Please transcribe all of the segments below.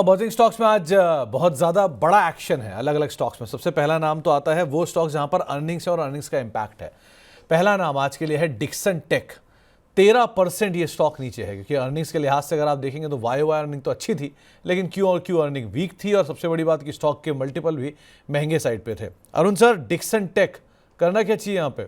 और बर्जिंग स्टॉक्स में आज बहुत ज़्यादा बड़ा एक्शन है अलग अलग स्टॉक्स में। सबसे पहला नाम तो आता है वो स्टॉक्स जहां पर अर्निंग्स है और अर्निंग्स का इम्पैक्ट है। पहला नाम आज के लिए है डिक्सन टेक। 13% ये स्टॉक नीचे है क्योंकि अर्निंग्स के लिहाज से अगर आप देखेंगे तो वाई अर्निंग तो अच्छी थी, लेकिन क्यू और क्यू अर्निंग वीक थी और सबसे बड़ी बात कि स्टॉक के मल्टीपल भी महंगे साइड पे थे। अरुण सर, डिक्सन टेक करना क्या चाहिए यहाँ पे?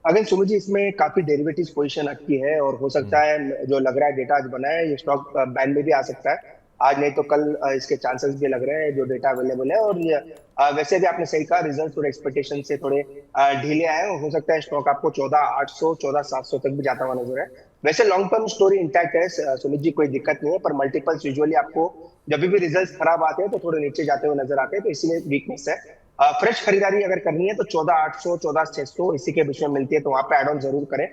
अगर सुमित जी, इसमें काफी डेरिवेटिव पोजीशन आपकी है और हो सकता है जो लग रहा है डेटा आज बना है ये स्टॉक बैन में भी आ सकता है। आज नहीं तो कल इसके चांसेस भी लग रहे हैं जो डेटा अवेलेबल है। और वैसे भी आपने सही कहा, रिजल्ट और एक्सपेक्टेशन से थोड़े ढीले आए हैं और हो सकता है स्टॉक आपको 14,800 14,700 तक भी जाता हुआ नजर है। वैसे लॉन्ग टर्म स्टोरी इंटैक्ट है सुमित जी, कोई दिक्कत नहीं है, पर मल्टीपल्स यूजुअली आपको जब भी रिजल्ट खराब आते हैं तो थोड़े नीचे जाते हुए नजर आते हैं, तो इसीलिए वीकनेस है। फ्रेश खरीदारी अगर करनी है तो 14,800 14,600 इसी के बीच में मिलती है, तो वहां पे एड ऑन जरूर करें।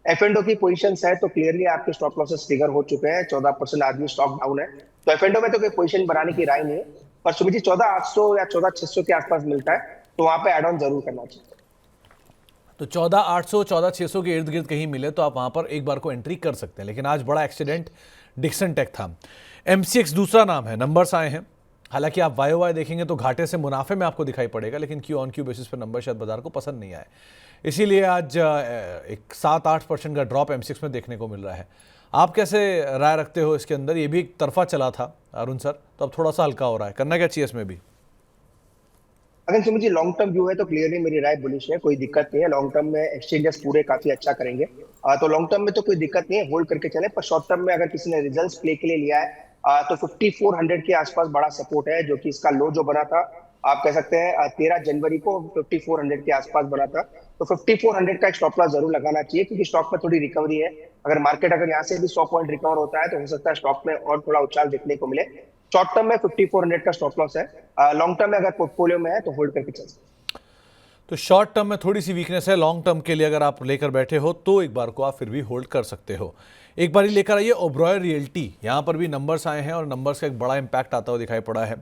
एफ एंड ओ की पोजीशन है तो क्लियरली आपके स्टॉप लॉसेस ट्रिगर हो चुके हैं। 14% आदमी स्टॉक डाउन है, तो एफ एंड ओ में तो कोई पोजीशन बनाने की राय नहीं है। पर सुमित जी, 14,800 या 14,600 के आसपास मिलता है तो वहां पे एड ऑन जरूर करना चाहिए। तो 14,800 14,600 के इर्द गिर्द कहीं मिले तो आप वहां पर एक बार को एंट्री कर सकते हैं। लेकिन आज बड़ा एक्सीडेंट डिक्सन टेक था। एमसीएक्स दूसरा नाम है, नंबर्स आए हैं। हालांकि आप वाई वाई देखेंगे तो घाटे से मुनाफे में आपको दिखाई पड़ेगा, लेकिन क्यू ऑन क्यू बेसिस पर नंबर शायद बाजार को पसंद नहीं आए, इसीलिए आज एक 7-8% का ड्रॉप एमसीएक्स में देखने को मिल रहा है। आप कैसे राय रखते हो इसके अंदर? ये भी एक तरफा चला था अरुण सर, तो अब थोड़ा सा हल्का हो रहा है, करना क्या चाहिए इसमें भी? अगर Sumit ji long term view है तो क्लियरली मेरी राय बुलिश है, कोई दिक्कत नहीं है। लॉन्ग टर्म में एक्सचेंजेस पूरे काफी अच्छा करेंगे, तो लॉन्ग टर्म में तो कोई दिक्कत नहीं है, होल्ड करके चले। पर शॉर्ट टर्म में अगर किसी ने रिजल्ट्स प्ले के लिए लिया है तो 5400 के आसपास बड़ा सपोर्ट है, जो कि इसका लो जो बना था आप कह सकते हैं 13 जनवरी को 5400 के आसपास बना था। तो 5400 का एक स्टॉप लॉस जरूर लगाना चाहिए, क्योंकि स्टॉक में थोड़ी रिकवरी है। अगर मार्केट अगर यहाँ से भी 100 पॉइंट रिकवर होता है तो हो सकता है स्टॉक में और थोड़ा उछाल देखने को मिले। शॉर्ट टर्म में 5400 का स्टॉप लॉस है, लॉन्ग टर्म में अगर पोर्टफोलियो में है तो होल्ड करके चल। तो शॉर्ट टर्म में थोड़ी सी वीकनेस है, लॉन्ग टर्म के लिए अगर आप लेकर बैठे हो तो एक बार को आप फिर भी होल्ड कर सकते हो। एक बार ही लेकर आइए ओबरॉय रियल्टी। यहाँ पर भी नंबर्स आए हैं और नंबर्स का एक बड़ा इंपैक्ट आता हुआ दिखाई पड़ा है।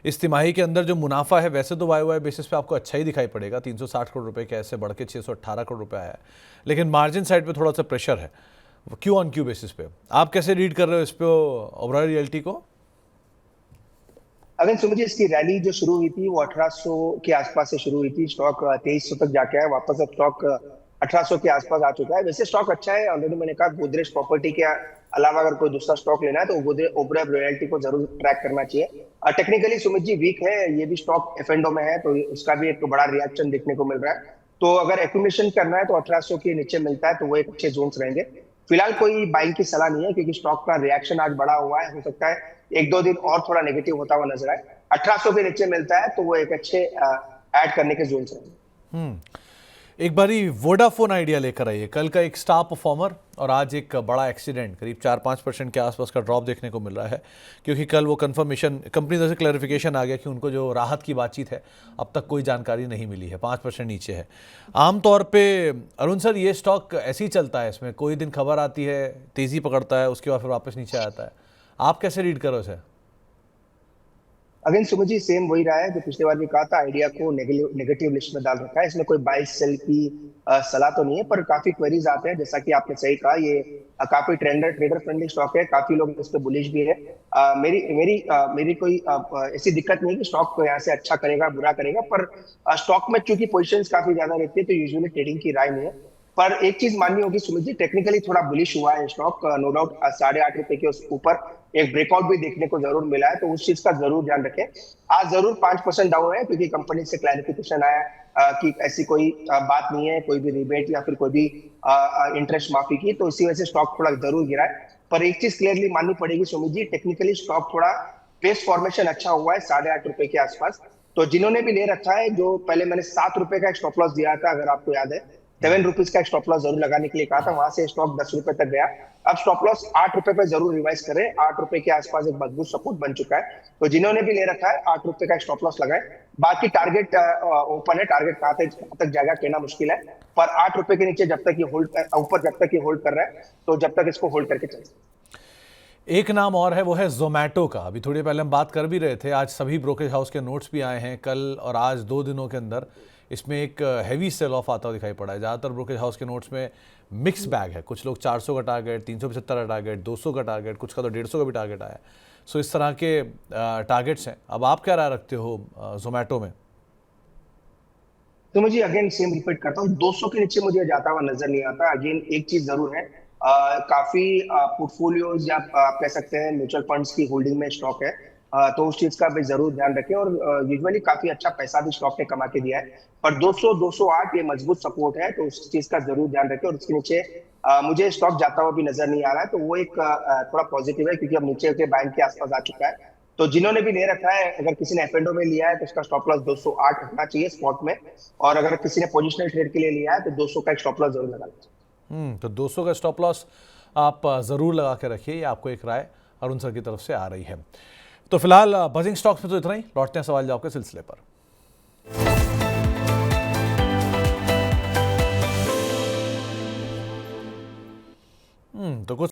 इस तिमाही के अंदर जो मुनाफा है वैसे तो वाई वाई बेसिस पे आपको अच्छा ही दिखाई पड़ेगा, 360 करोड़ रुपए के ऐसे बढ़ के 618 करोड़ रुपए आया है, लेकिन मार्जिन साइड पे थोड़ा सा प्रेशर है क्यू ऑन क्यू बेसिस पे। आप कैसे रीड कर रहे हो इस पे ओबरॉय रियल्टी को? अगर सुमित जी, इसकी रैली जो शुरू हुई थी वो 1800 के आसपास से शुरू हुई थी, स्टॉक 2300 तक जाके आया, वापस अब स्टॉक 1800 के आसपास आ चुका है। वैसे स्टॉक अच्छा है, ऑलरेडी मैंने कहा गोदरेज प्रॉपर्टी के अलावा अगर कोई दूसरा स्टॉक लेना है तो गोदरेज ओबरॉय रॉयल्टी को जरूर ट्रैक करना चाहिए। टेक्निकली सुमित जी वीक है, ये भी स्टॉक एफ एंड ओ में है तो उसका भी एक बड़ा रिएक्शन देखने को मिल रहा है। तो अगर एक्यूमुलेशन करना है तो 1800 के नीचे मिलता है तो वो एक अच्छे जोन्स रहेंगे। फिलहाल कोई बाइंग की सलाह नहीं है, क्योंकि स्टॉक का रिएक्शन आज बड़ा हुआ है, हो सकता है 1-2 दिन और थोड़ा नेगेटिव होता हुआ नजर आए। 1800 के नीचे मिलता है तो वो एक अच्छे ऐड करने के जोन रहेंगे। एक बारी वोडाफोन आइडिया लेकर आइए। कल का एक स्टार परफॉर्मर और आज एक बड़ा एक्सीडेंट, करीब 4-5% के आसपास का ड्रॉप देखने को मिल रहा है, क्योंकि कल वो कंफर्मेशन कंपनी तरफ से क्लैरिफिकेशन आ गया कि उनको जो राहत की बातचीत है अब तक कोई जानकारी नहीं मिली है, 5% नीचे है। आमतौर पे अरुण सर ये स्टॉक ऐसे ही चलता है, इसमें कोई दिन खबर आती है तेज़ी पकड़ता है, उसके बाद फिर वापस नीचे आता है। आप कैसे रीड करो इसे? अगेन सुमित जी, सेम वही रहा है जो पिछली बार भी कहा था, आइडिया को नेगेटिव लिस्ट में डाल रखा है। इसमें कोई बाय सेल की सलाह तो नहीं है, पर काफी क्वेरीज आते हैं, जैसा कि आपने सही कहा ये काफी ट्रेडर फ्रेंडली स्टॉक है, काफी लोग इस पे बुलिश भी है। मेरी कोई ऐसी दिक्कत नहीं कि स्टॉक को यहाँ से अच्छा करेगा बुरा करेगा, पर स्टॉक में चूंकि पोजिशन काफी ज्यादा रहती है तो यूजुअली ट्रेडिंग की राय नहीं है। पर एक चीज माननी होगी सुमित जी, टेक्निकली थोड़ा बुलिश हुआ है स्टॉक, नो डाउट 8.5 रुपए के ऊपर एक ब्रेकआउट भी देखने को जरूर मिला है, तो उस चीज का जरूर ध्यान रखें। आज जरूर 5% डाउन है, क्योंकि कंपनी से क्लैरिफिकेशन आया कि ऐसी कोई बात नहीं है, कोई भी रिबेट या फिर कोई भी इंटरेस्ट माफी की, तो इसी वजह से स्टॉक थोड़ा जरूर गिरा है। पर एक चीज क्लियरली माननी पड़ेगी सुमित जी, टेक्निकली स्टॉक थोड़ा बेस फॉर्मेशन अच्छा हुआ है 8.5 रुपए के आसपास। तो जिन्होंने भी ले रखा है, जो पहले मैंने 7 रुपए का एक स्टॉप लॉस दिया था अगर आपको याद है, 7 रुपीज का एक स्टॉप लॉस जरूर लगाने के लिए कहा था, वहां से स्टॉक 10 रुपए तक गया। अब स्टॉप लॉस 8 रुपए पे जरूर रिवाइज करें, 8 रुपए के आसपास एक मजबूत सपोर्ट बन चुका है, तो जिन्होंने भी ले रखा है 8 रुपए का स्टॉप लॉस लगाए। बाकी टारगेट ओपन है, टारगेट कहाँ तक जाएगा कहना मुश्किल है, पर 8 रुपए के नीचे जब तक ये होल्ड, ऊपर जब तक ये होल्ड कर रहा है तो जब तक इसको होल्ड करके चल। एक नाम और है, वो है जोमैटो का। अभी थोड़ी पहले हम बात कर भी रहे थे, आज सभी ब्रोकरेज हाउस के नोट्स भी आए हैं कल और आज 2 दिनों के अंदर इसमें एक हैवी सेल ऑफ आता हुआ दिखाई पड़ा है। ज़्यादातर ब्रोकरेज हाउस के नोट्स में मिक्स बैग है, कुछ लोग 400 का टारगेट, 375 का टारगेट, 200 का टारगेट, कुछ का तो 150 का भी टारगेट आया। सो इस तरह के टारगेट्स हैं। अब आप क्या राय रखते हो जोमेटो में? तो मुझे अगेन सेम रिपीट करता हूँ, 200 के नीचे मुझे जाता हुआ नजर नहीं आता। अगेन एक चीज जरूर है, काफी पोर्टफोलियोज या आप कह सकते हैं म्यूचुअल फंड्स की होल्डिंग में स्टॉक है, तो उस चीज का भी जरूर ध्यान रखें। और यूजुअली काफी अच्छा पैसा भी स्टॉक ने कमा के दिया है, पर 200 208 ये मजबूत सपोर्ट है, तो उस चीज का जरूर ध्यान रखें। और उसके नीचे मुझे स्टॉक जाता हुआ भी नजर नहीं आ रहा है, तो वो एक थोड़ा पॉजिटिव है, क्योंकि अब नीचे के बैंक के आसपास आ चुका है। तो जिन्होंने भी ले रखा है, अगर किसी ने एफ में लिया है तो उसका स्टॉप लॉस 208 रखना चाहिए स्पॉट में। और अगर किसी ने पोजिशनल ट्रेड के लिए लिया है तो 200 का एक स्टॉप लॉस जरूर लगाना चाहिए। तो 200 का स्टॉप लॉस आप ज़रूर लगा के रखिए। ये आपको एक राय अरुण सर की तरफ से आ रही है। तो फिलहाल बजिंग स्टॉक्स में तो इतना ही। लौटते हैं सवाल जवाब के सिलसिले पर। तो कुछ